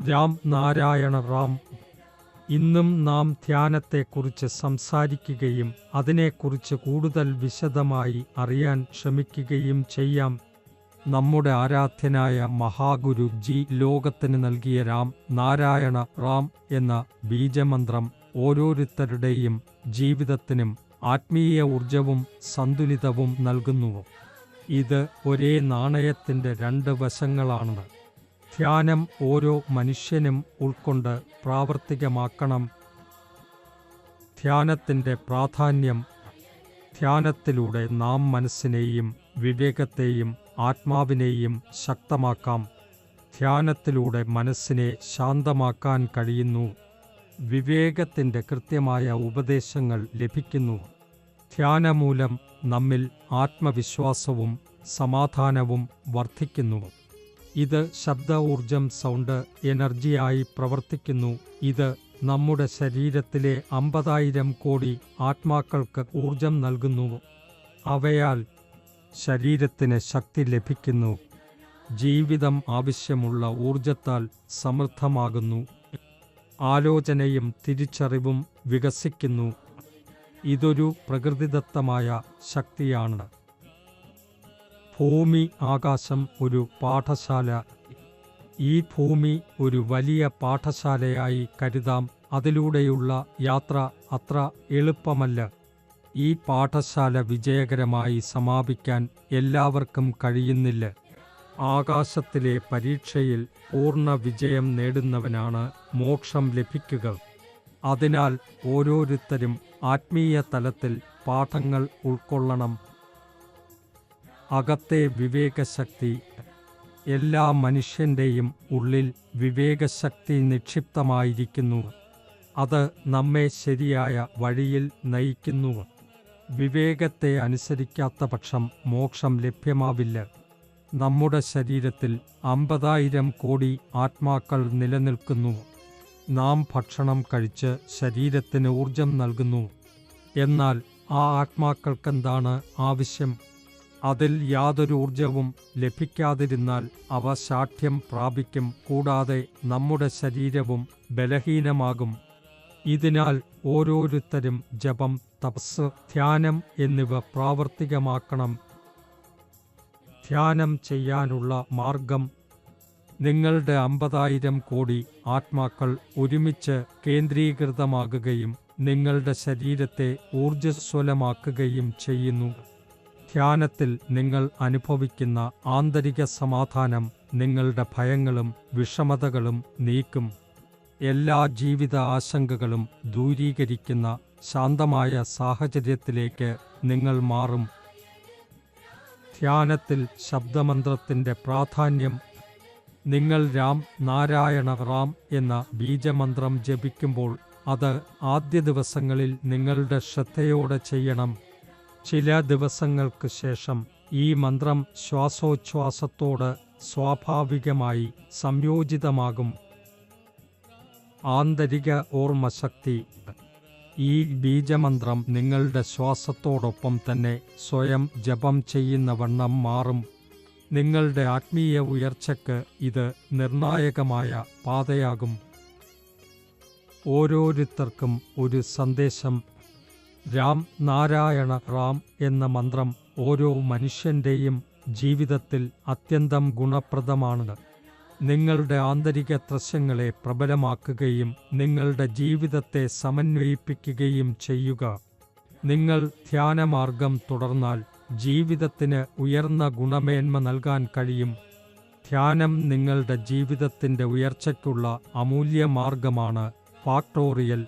രാം നാരായണ റാം. ഇന്നും നാം ധ്യാനത്തെക്കുറിച്ച് സംസാരിക്കുകയും അതിനെക്കുറിച്ച് കൂടുതൽ വിശദമായി അറിയാൻ ശ്രമിക്കുകയും ചെയ്യാം. നമ്മുടെ ആരാധ്യനായ മഹാഗുരു ജി ലോകത്തിന് നൽകിയ രാം നാരായണ റാം എന്ന ബീജമന്ത്രം ഓരോരുത്തരുടെയും ജീവിതത്തിനും ആത്മീയ ഊർജവും സന്തുലിതവും നൽകുന്നു. ഇത് ഒരേ നാണയത്തിൻ്റെ രണ്ട് വശങ്ങളാണ്. ധ്യാനം ഓരോ മനുഷ്യനും ഉൾക്കൊണ്ട് പ്രാവർത്തികമാക്കണം. ധ്യാനത്തിൻ്റെ പ്രാധാന്യം. ധ്യാനത്തിലൂടെ നാം മനസ്സിനെയും വിവേകത്തെയും ആത്മാവിനെയും ശക്തമാക്കാം. ധ്യാനത്തിലൂടെ മനസ്സിനെ ശാന്തമാക്കാൻ കഴിയുന്നു. വിവേകത്തിൻ്റെ കൃത്യമായ ഉപദേശങ്ങൾ ലഭിക്കുന്നു. ധ്യാനമൂലം നമ്മിൽ ആത്മവിശ്വാസവും സമാധാനവും വർദ്ധിക്കുന്നു. ഇത് ശബ്ദ ഊർജം സൗണ്ട് എനർജിയായി പ്രവർത്തിക്കുന്നു. ഇത് നമ്മുടെ ശരീരത്തിലെ 50,000 കോടി ആത്മാക്കൾക്ക് ഊർജം നൽകുന്നു. അവയാൽ ശരീരത്തിന് ശക്തി ലഭിക്കുന്നു. ജീവിതം ആവശ്യമുള്ള ഊർജത്താൽ സമൃദ്ധമാകുന്നു. ആലോചനയും തിരിച്ചറിവും വികസിക്കുന്നു. ഇതൊരു പ്രകൃതിദത്തമായ ശക്തിയാണ്. ഭൂമി ആകാശം ഒരു പാഠശാല. ഈ ഭൂമി ഒരു വലിയ പാഠശാലയായി കരുതാം. അതിലൂടെയുള്ള യാത്ര അത്ര എളുപ്പമല്ല. ഈ പാഠശാല വിജയകരമായി സമാപിക്കാൻ എല്ലാവർക്കും കഴിയുന്നില്ല. ആകാശത്തിലെ പരീക്ഷയിൽ പൂർണ്ണ വിജയം നേടുന്നവനാണ് മോക്ഷം ലഭിക്കുക. അതിനാൽ ഓരോരുത്തരും ആത്മീയ തലത്തിൽ പാഠങ്ങൾ ഉൾക്കൊള്ളണം. അകത്തെ വിവേകശക്തി. എല്ലാ മനുഷ്യൻ്റെയും ഉള്ളിൽ വിവേകശക്തി നിക്ഷിപ്തമായിരിക്കുന്നു. അത് നമ്മെ ശരിയായ വഴിയിൽ നയിക്കുന്നു. വിവേകത്തെ അനുസരിക്കാത്ത പക്ഷം മോക്ഷം ലഭ്യമാവില്ല. നമ്മുടെ ശരീരത്തിൽ 50,000 കോടി ആത്മാക്കൾ നിലനിൽക്കുന്നു. നാം ഭക്ഷണം കഴിച്ച് ശരീരത്തിന് ഊർജം നൽകുന്നു. എന്നാൽ ആ ആത്മാക്കൾക്കെന്താണ് ആവശ്യം? അതിൽ യാതൊരു ഊർജവും ലഭിക്കാതിരുന്നാൽ അവ ശാഠ്യം പ്രാപിക്കും. കൂടാതെ നമ്മുടെ ശരീരവും ബലഹീനമാകും. ഇതിനാൽ ഓരോരുത്തരും ജപം, തപസ്, ധ്യാനം എന്നിവ പ്രാവർത്തികമാക്കണം. ധ്യാനം ചെയ്യാനുള്ള മാർഗം. നിങ്ങളുടെ 50,000 കോടി ആത്മാക്കൾ ഒരുമിച്ച് കേന്ദ്രീകൃതമാകുകയും നിങ്ങളുടെ ശരീരത്തെ ഊർജ്ജസ്വലമാക്കുകയും ചെയ്യുന്നു. ധ്യാനത്തിൽ നിങ്ങൾ അനുഭവിക്കുന്ന ആന്തരിക സമാധാനം നിങ്ങളുടെ ഭയങ്ങളും വിഷമതകളും നീക്കും. എല്ലാ ജീവിത ആശങ്കകളും ദൂരീകരിക്കുന്ന ശാന്തമായ സാഹചര്യത്തിലേക്ക് നിങ്ങൾ മാറും. ധ്യാനത്തിൽ ശബ്ദമന്ത്രത്തിൻ്റെ പ്രാധാന്യം. നിങ്ങൾ രാം നാരായണ റാം എന്ന ബീജമന്ത്രം ജപിക്കുമ്പോൾ അത് ആദ്യ ദിവസങ്ങളിൽ നിങ്ങളുടെ ശ്രദ്ധയോടെ ചെയ്യണം. ചില ദിവസങ്ങൾക്ക് ശേഷം ഈ മന്ത്രം ശ്വാസോച്ഛ്വാസത്തോട് സ്വാഭാവികമായി സംയോജിതമാകും. ആന്തരിക ഓർമ്മശക്തി. ഈ ബീജമന്ത്രം നിങ്ങളുടെ ശ്വാസത്തോടൊപ്പം തന്നെ സ്വയം ജപം ചെയ്യുന്ന വണ്ണം മാറും. നിങ്ങളുടെ ആത്മീയ ഉയർച്ചയ്ക്ക് ഇത് നിർണായകമായ പാതയാകും. ഓരോരുത്തർക്കും ഒരു സന്ദേശം. രാം നാരായണ റാം എന്ന മന്ത്രം ഓരോ മനുഷ്യൻ്റെയും ജീവിതത്തിൽ അത്യന്തം ഗുണപ്രദമാണ്. നിങ്ങളുടെ ആന്തരിക ത്രസ്യങ്ങളെ പ്രബലമാക്കുകയും നിങ്ങളുടെ ജീവിതത്തെ സമന്വയിപ്പിക്കുകയും ചെയ്യുക. നിങ്ങൾ ധ്യാനമാർഗം തുടർന്നാൽ ജീവിതത്തിന് ഉയർന്ന ഗുണമേന്മ നൽകാൻ കഴിയും. ധ്യാനം നിങ്ങളുടെ ജീവിതത്തിൻ്റെ ഉയർച്ചയ്ക്കുള്ള അമൂല്യ മാർഗമാണ്. ഫാക്ടോറിയൽ.